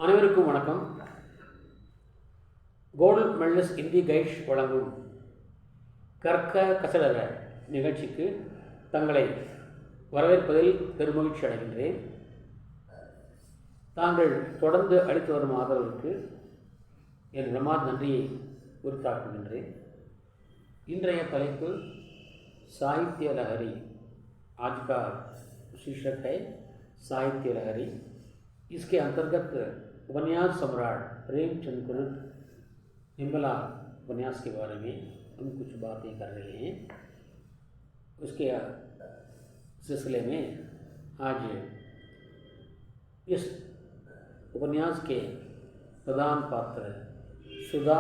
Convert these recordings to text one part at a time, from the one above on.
அனைவருக்கும் வணக்கம். Gold medallist Hindi guide வழங்கும் கற்க கசடர நிகழ்ச்சிக்கு தங்களை வரவேற்பதில் பெருமகிழ்ச்சி அடைகின்றேன். தாங்கள் தொடர்ந்து அளித்து வரும் ஆதரவுக்கு என் பிரமாத் நன்றியை உரித்தாக்குகின்றேன். இன்றைய தலைப்பு साहित्य लहरी. आज का शीर्षक है साहित्य लहरी. इसके अंतर्गत उपन्यास सम्राट प्रेमचंद कुरुद निम्बला उपन्यास के बारे में हम कुछ बातें कर रहे हैं. उसके सिलसिले में आज इस उपन्यास के प्रधान पात्र सुधा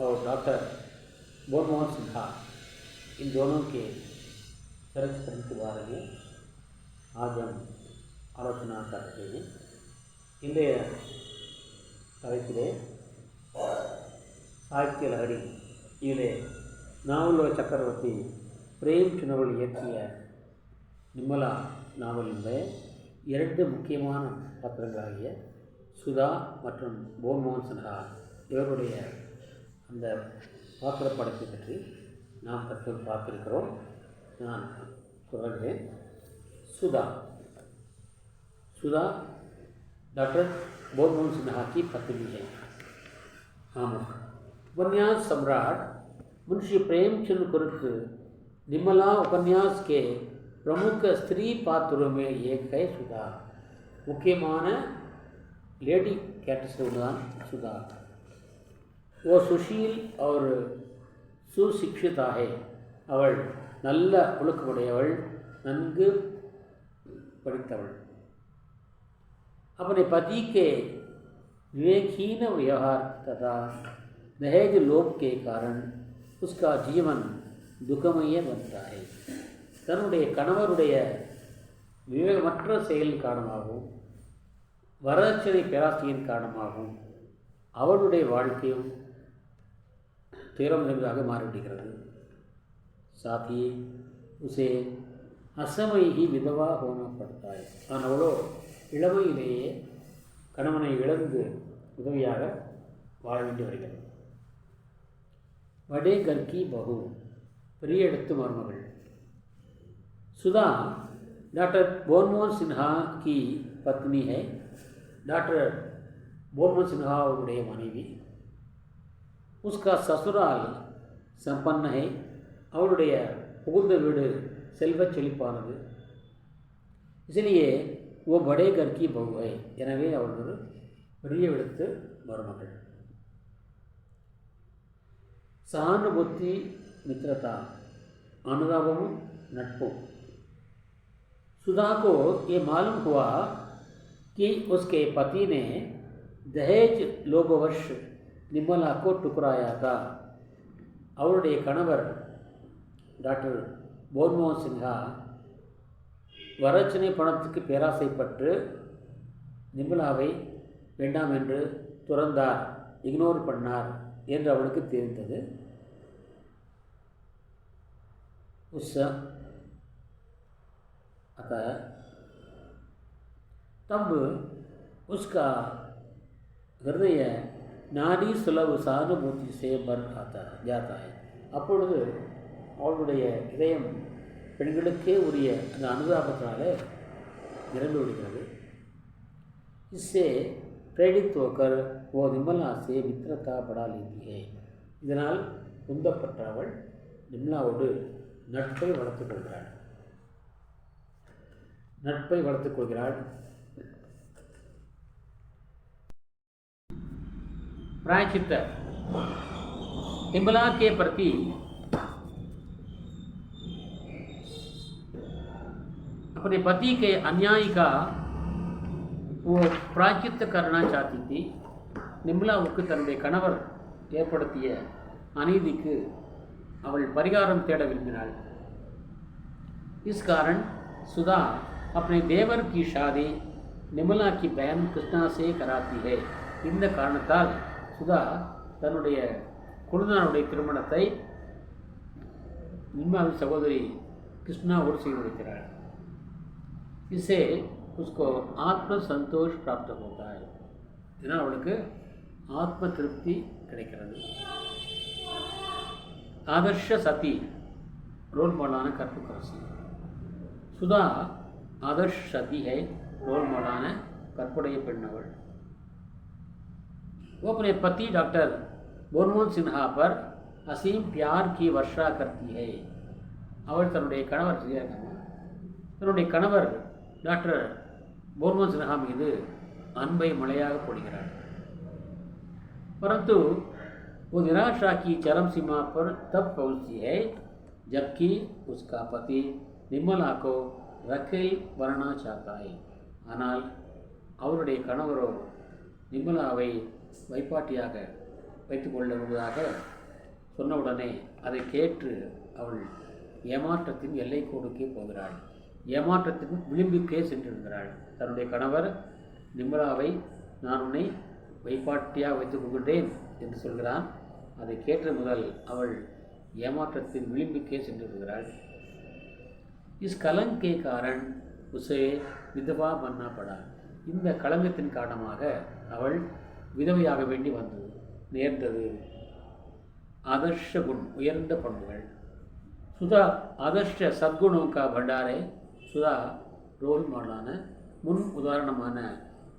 और डॉक्टर बोरमोहन सिन्हा, इन दोनों के चरित्र के बारे में आज हम आलोचना कर रहे हैं. इंद्रिय தலைப்பிலே சாகித்ய லஹரி இதிலே நாவலோ சக்கரவர்த்தி பிரேம்சந்த் அவர்கள் இயற்றிய நிம்மலா நாவலில் இரண்டு முக்கியமான பாத்திரங்களாகிய சுதா மற்றும் போர்மோகன் சின்ஹா இவருடைய அந்த பாத்திர படத்தை பற்றி நாம் தற்போது பார்த்திருக்கிறோம். நான் தொடர்கிறேன். सुधा डॉक्टर बोरमोहन सिन्हा की पत्नी है. हम उपन्यास सम्राट मुंशी प्रेमचंद कुरुद निम्बला उपन्यास के प्रमुख स्त्री पात्रों में एक है सुधा. मुख्यमान लेडी कैरेक्टर सुधा. वो सुशील और सुशिक्षिता है. அவள் நல்ல ஒழுக்கமுடையவள், நன்கு படித்தவள். अपने पति के विवेकहीन व्यवहार तथा दहेज लोभ के कारण उसका जीवन दुखमय बनता है. தன்னுடைய கணவருடைய விவேகமற்ற செயலின் காரணமாகவும் வரதட்சணை பேராசையின் காரணமாகவும் அவளுடைய வாழ்க்கையும் துயரம் நிறைந்ததாக மாறிவிடுகிறது. साथ ही उसे असमय ही विधवा होना पड़ता है. அவளோ இளமையிலேயே கணவனை இழந்து உதவியாக வாழ வேண்டி வருகிறது. बड़े घर की बहू, பெரிய இடத்து மருமகள். सुधा डॉक्टर बोरमोहन सिन्हा की पत्नी है. डॉक्टर बोरमोहन सिन्हा उनके मனைவி. उसका ससुराल संपन्न है. அவளுடைய புகுந்த வீடு செல்வச் செழிப்பானது. इसलिए वो बड़े घर की बहू है. எனவே அவள் ஒரு பெரிய இடத்து மருமகள். सहानुभूति, मित्रता, अनुरागम, नटपो. सुधा को ये मालूम हुआ कि उसके पति ने दहेज लोभवश निम्बला को ठुकराया था. அவருடைய கணவர் டாக்டர் போர்மோகன் சின்ஹா வரதட்சணை பணத்துக்கு பேராசைப்பட்டு நிம்மலாவை வேண்டாம் என்று துறந்தார், இக்னோர் பண்ணார் என்று அவளுக்கு தெரிந்தது. तब उसका हृदय नाड़ी सुलभ सहानुभूति से भर जाता है. அப்பொழுது அவளுடைய இதயம் பெண்களுக்கே உரிய அந்த அனுதாபத்தினாலே நிரம்பி விடுகிறது. इससे प्रेरित होकर वो निम्बला से मित्रता बढ़ा लेती है. இதனால் உந்தப்பட்ட அவள் நிம்லாவோடு நட்பை வளர்த்துக் கொள்கிறாள். प्रायश्चित. निम्बला के प्रति अपने पति के अन्याय का वो प्रायश्चित करना चाहती थी. நிம்லாவுக்கு தன்னுடைய கணவர் ஏற்படுத்திய அநீதிக்கு அவள் பரிகாரம் தேட விரும்பினாள். इस कारण सुधा अपने देवर की शादी निम्बला की बहन कृष्णा से कराती है. இந்த காரணத்தால் சுதா தன்னுடைய குழுந்தனுடைய திருமணத்தை நிம்லாவின் சகோதரி கிருஷ்ணாவோடு செய்து வைக்கிறாள். इससे उसको आत्म संतोष प्राप्त होता है. இதனால் அவளுக்கு ஆத்ம திருப்தி கிடைக்கிறது. ஆதர்ஷ சதி ரோல் மாடலான கற்புக்கரசி. சுதா आदर्श सती है, रोल मॉडल है, कर्पुड़य पेण्णवल. वो अपने पति डॉक्टर बोनमोहन सिन्हा पर असीम प्यार की वर्षा करती है. அவள் தன்னுடைய கணவர் டாக்டர் போன்மோहन सिन्हा மீது அன்பை மழையாக பொழிகிறாள். परंतु वो निराशा की चरम सीमा पर तब पहुंचती है जबकि उसका पति निर्मला को रखेल बनना चाहता है. ஆனால் அவருடைய கணவரோ நிர்மலாவை வைப்பாட்டியாக வைத்துக் கொள்ளுவதாக சொன்னவுடனே அதை கேட்டு அவள் ஏமாற்றத்தின் எல்லைக்கோடுக்கே போகிறாள். ஏமாற்றத்தின் விளிம்புக்கே சென்றிருக்கிறாள். தன்னுடைய கணவர் நிர்மலாவை நான் உன்னை வைப்பாட்டியாக வைத்துக் கொள்கின்றேன் என்று சொல்கிறான். அதை கேட்ட முதல் அவள் ஏமாற்றத்தின் விளிம்புக்கே சென்றிருக்கிறாள். इस कलंक के कारण उसे विधवा बनना पड़ा. இந்த களங்கத்தின் காரணமாக அவள் விதவையாக வேண்டி வந்தது நேர்ந்தது. आदर्श गुण உயர்ந்த பண்புகள். சுதா आदर्श सद्गुणों का भंडार है. சுதா ரோல் மாடலான முன் உதாரணமான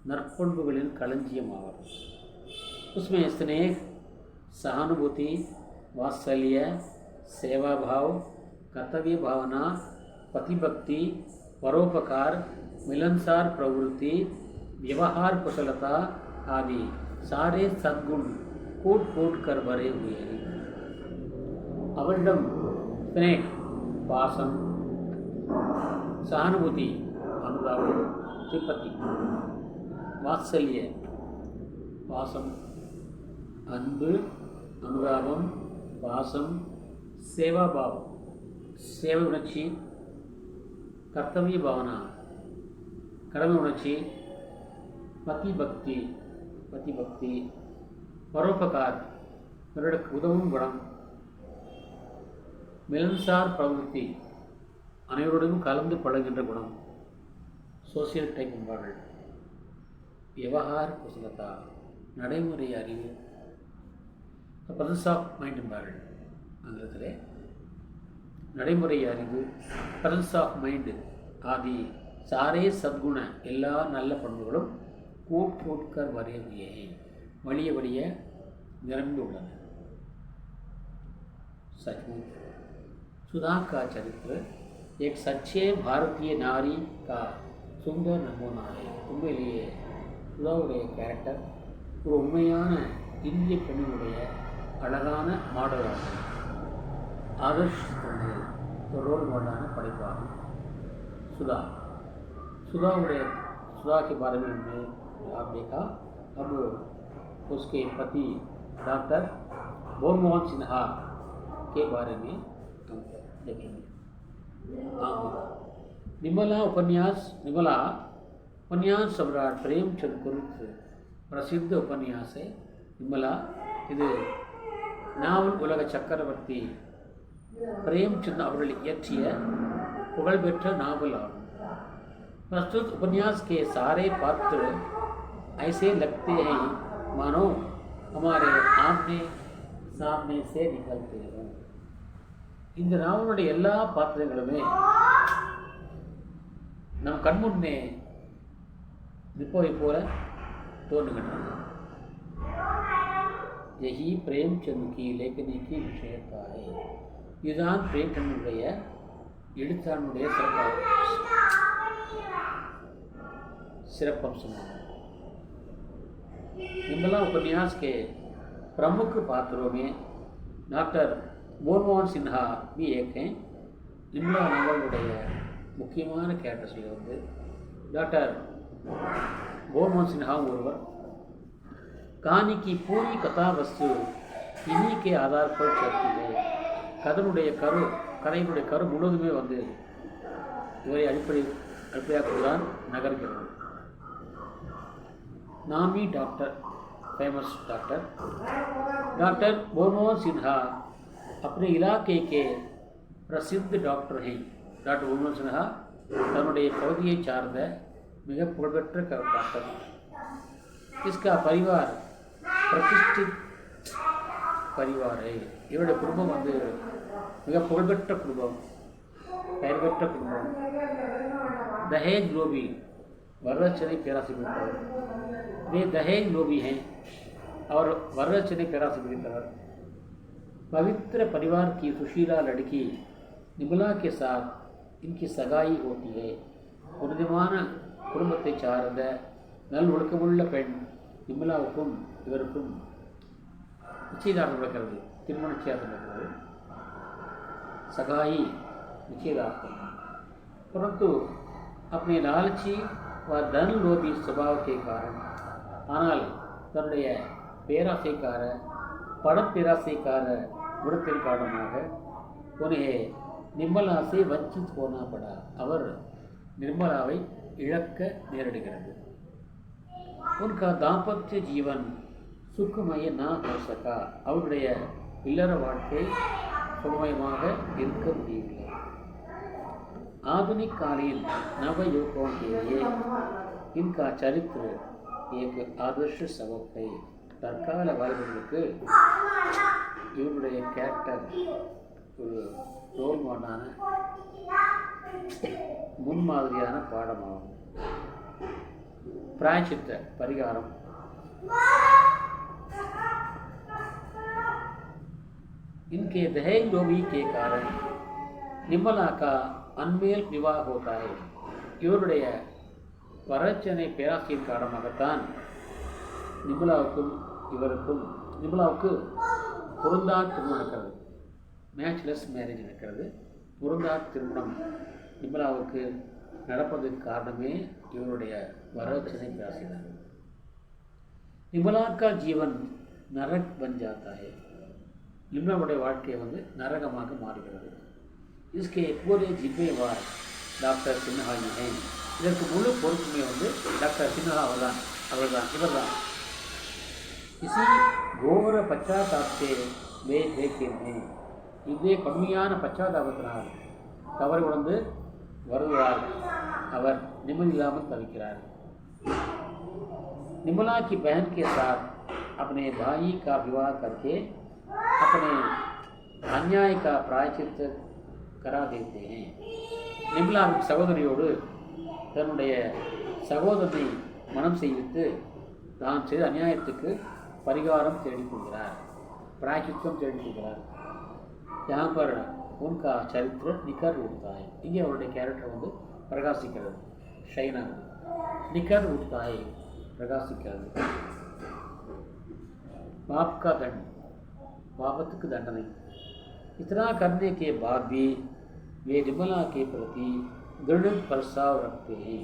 நற்பண்புகளின் களஞ்சியம் ஆவார். उसमें स्नेह, सहानुभूति, वात्सल्य, सेवा भाव, कर्तव्य भावना, पतिभक्ति, परोपकार, मिलनसार प्रवृत्ति, व्यवहार कुशलता आदि सारे सद्गुण कूट कूट कर भरे हुए हैं. அவளிடம் स्नेह, பாசம், सहानुभूति, अनुराग, सिंपति, वात्सल्य, பாசம், அன்பு, அனுராகம், பாசம், சேவாபாவம், சேவை உணர்ச்சி, कर्तव्य भावना, கடமை உணர்ச்சி, பக்தி, பரோபகார், பிறருக்கு உதவும் குணம், மிலன்சார் பிரவருத்தி, அனைவருடன் கலந்து பழகின்ற குணம், சோசியல் டைப் என்பார்கள். விவகார குசலதா, நடைமுறை அறிவு, பிரசன்ஸ் ஆஃப் மைண்ட் என்பார்கள் ஆங்கிலத்திலே. நடைமுறை அறிவு, பிரசன்ஸ் ஆஃப் மைண்டு ஆதி சாரே சத்குண எல்லா நல்ல பண்புகளும் கூட்கர் வரையே வழிய வழிய நிரம்பி உள்ளன. सचमुच सुधा का चरित्र एक सच्चे भारतीय नारी का सुंदर नमूना है. உண்மையிலேயே சுதாவுடைய கேரக்டர் ஒரு உண்மையான இந்திய பெண்ணுடைய அழகான மாடலாகும். आदर्श रोल मॉडल पढ़ाई. सुधा के बारे में हमने आप देखा. अब उसके पति डॉक्टर बोनमोहन सिन्हा के बारे में हम देखेंगे. निमला उपन्यास सम्राट प्रेमचंद कुरित प्रसिद्ध उपन्यास है. निमला இது நாவல் உலக சக்கரவர்த்தி प्रेमचंद அவர்கள் இயற்றிய புகழ்பெற்ற நாவல் ஆகும். प्रस्तुत उपन्यास के सारे पात्र ऐसे लगते हैं मानो हमारे आमने सामने से निकलते हैं. இந்த நாவலுடைய எல்லா பாத்திரங்களுமே நம் கண்முன்னே நிற்பவை போல தோன்றுகின்றன. यही प्रेमचंद की लेखनी की विशेषता है. இதுதான் பிரேம்சந்தனுடைய எழுத்தாளனுடைய सिरपंसमाना. निमला उपन्यास के प्रमुख पात्रों में डॉक्टर बोनमोहन सिन्हा भी एक हैं. निमला नावल मुख्यமான கேரக்டர்ஸில் வந்து டாக்டர் बोनमोहन सिन्हा ஒருவர். कहानी की पूरी कथा वस्तु इन्हीं के आधार पर चलती है. கதையினுடைய கரு முழுவதுமே வந்து இவரை அடிப்படையாக தான் நகர்கிறது. नामी डॉक्टर, फेमस डॉक्टर बोनमोहन सिन्हा अपने इलाके के प्रसिद्ध डॉक्टर हैं. डॉक्टर बोनमोहन सिन्हा தன்னுடைய பகுதியை சார்ந்த மிக புகழ்பெற்ற டாக்டர். इसका परिवार प्रतिष्ठित परिवार है. இவருடைய குடும்பம் வந்து மிக புகழ்பெற்ற குடும்பம், பெயர் பெற்ற குடும்பம். दहेज लोभी वरदक्षिणे पैरासी मिलता. वे दहेज लोभी हैं और वरदक्षिणे पैरासी मिलता. पवित्र परिवार की सुशीला लड़की निमला के साथ इनकी सगाई होती है. புனிதமான குடும்பத்தை சார்ந்த நல்லொழுக்கமுள்ள பெண் நிமலாவுக்கும் இவருக்கும் நிச்சயதார்த்தம் நடக்கிறது. திருமண நிச்சயதார்த்தம் நடக்கிறது. सगाई निश्चितार्थ. परंतु अपने लालची व धन लोभी स्वभाव के कारण, ஆனால் தன்னுடைய பேராசைக்கார பணப்பேராசைக்கார குணத்தின் காரணமாக उन्हें निर्मला से वंचित होना पड़ा. அவர் निर्मलाவை இழக்க நேரிடுகிறது. उनका दाम्पत्य जीवन सुखमय ना हो सका. அவருடைய இல்லற வாழ்க்கை सुखमयமாக இருக்க முடியவில்லை. आधुनिक कालीन नवयुवकों के लिए इनका चरित्र एक आदर्श सबक है. தற்கால வாழ்வர்களுக்கு இவருடைய கேரக்டர் ஒரு ரோல் மாடலான முன்மாதிரியான பாடமாகும். प्रायश्चित परिहारम. इनके दहेज लोभी के कारण निमला का अनमेल विवाह होता है. இவருடைய வரட்சணை பேராசையின் காரணமாகத்தான் நிமலாவுக்கு பொருந்தா திருமணம் நடக்கிறது. மேட்ச்லெஸ் மேரேஜ் நடக்கிறது. பொருந்தா திருமணம் நிமலாவுக்கு நடப்பதற்கு காரணமே இவருடைய வரட்சணை பேராசை தான். நிமலா का जीवन नरक बन जाता है. நிமலாவுடைய வாழ்க்கை வந்து நரகமாக மாறுகிறது. इसके पूरे जिम्मेवार डॉक्टर सिन्हा जी हैं. இதற்கு முழு பொறுப்புமே வந்து டாக்டர் சின்ஹா இவர்தான். इसी घोर पश्चाताप से वे देखे हैं. இதே கடுமையான பச்சாதாபத்தினால் தவறு உணர்ந்து வருவதால் அவர் निमल इलामत तविक्रार. निमला की बहन के साथ अपने भाई का विवाह करके अपने अन्याय का प्रायश्चित करा देते हैं. நிமலாவின் சகோதரியோடு தன்னுடைய சகோதரனை மனம் செய்வித்து தான் செய்த அநியாயத்துக்கு பரிகாரம் தேடிக்கொள்கிறார், प्रायश्चित्तम தேடிக்கொள்கிறார். यहाँ पर उनका चरित्र निखर उठता है. இங்கே அவருடைய கேரக்டர் வந்து பிரகாசிக்கிறது. ஷைனா निखर उठता है, பிரகாசிக்கிறது. पाप का दंड, पापத்துக்கு தண்டனை. इतना करने के बाद भी वे निर्मला के प्रति दृढ़ प्रस्ताव रखते हैं.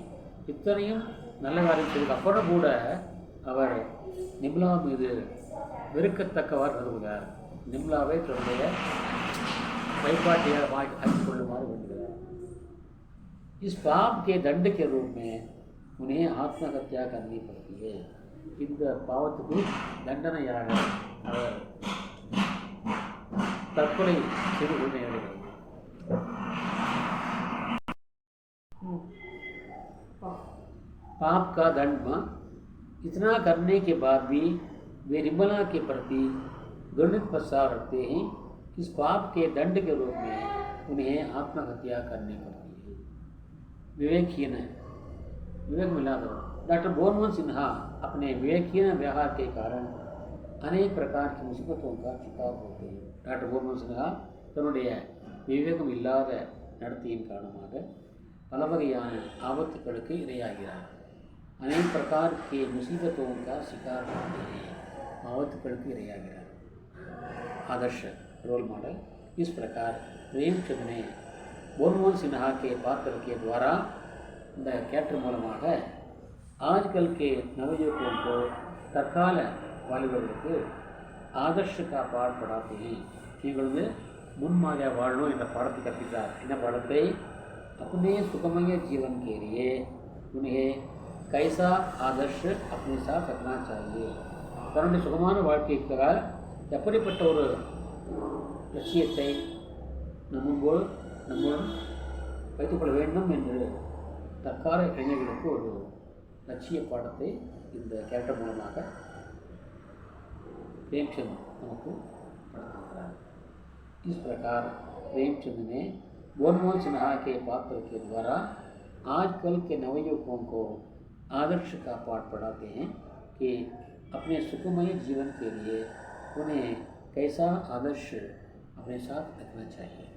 இத்தனையும் நல்ல காரியம் செய்த அப்புறம் கூட அவர் நிம்லா மீது வெறுக்கத்தக்கவாறு கருதுகிறார். நிம்லாவை தன்னுடைய கைப்பாட்டியாக ஆக்கிக் கொள்ளுமாறு வேண்டுகிறார். इस पाप के दंड के रूप में उन्हें आत्महत्या करनी पड़ती है. இந்த பாவத்துக்கு தண்டனையாக அவர் தற்கொலை செய்து கொள்ள நேரிடுகிறது. पाप का दंड इतना करने के बाद भी वे निर्मला के प्रति घृणित प्रस्ताव रखते हैं. इस पाप के दंड के रूप में उन्हें आत्महत्या करनी पड़ती है. विवेकहीन विवेक मिला दो. डॉक्टर बोनमोहन सिन्हा अपने विवेकहीन व्यवहार के कारण अनेक प्रकार की मुसीबतों का शिकार होते हैं. डॉक्टर बोनमोहन सिन्हा தன்னுடைய விவேகம் இல்லாத நடத்தையின் காரணமாக பல வகையான ஆபத்துகளுக்கு இரையாகிறார். अनेक प्रकार के मुसीबतों का शिकार होते हैं, आफतुகளுக்கு இரையாகிறார். आदर्श रोल मॉडल. इस प्रकार प्रेमचंद ने बोनमोहन सिन्हा के पात्र के द्वारा இந்த கேரக்டர் மூலமாக आजकल के नवयुवकों को तत्काल வாலிபர்களுக்கு आदर्श का पाठ पढ़ाते हैं. நீங்கள் வந்து முன்மாதிரியாக வாழணும் என்ற பாடத்தை கற்பித்தார். இந்த பாடத்தை अपने सुखमय जीवन के लिए उन्हें कैसा आदर्श अपने साथ रखना चाहिए. தன்னுடைய சுகமான வாழ்க்கைக்காக எப்படிப்பட்ட ஒரு லட்சியத்தை நம்முடன் வைத்துக்கொள்ள வேண்டும் என்று தற்கால இளைஞர்களுக்கு ஒரு லட்சிய பாடத்தை இந்த கேரக்டர் மூலமாக प्रेमचंद हमको पढ़ा। इस प्रकार प्रेमचंद ने मनमोहन सिन्हा के पात्र के द्वारा आजकल के नवयुवकों को आदर्श का पाठ पढ़ाते हैं कि अपने सुखमय जीवन के लिए उन्हें कैसा आदर्श अपने साथ रखना चाहिए।